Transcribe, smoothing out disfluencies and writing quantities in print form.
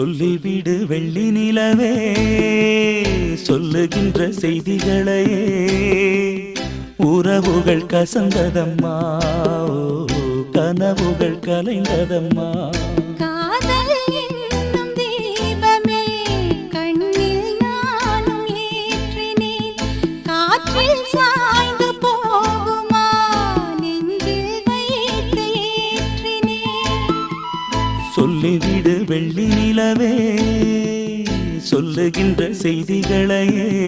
சொல்லிவிடு வெள்ளி நிலவே சொல்லுகின்ற செய்திகளையே உறவுகள் கசந்ததம்மா கனவுகள் கலைந்ததம்மா சொல்லிவிடு வெள்ளி நிலவே சொல்லுகின்ற செய்திகளையே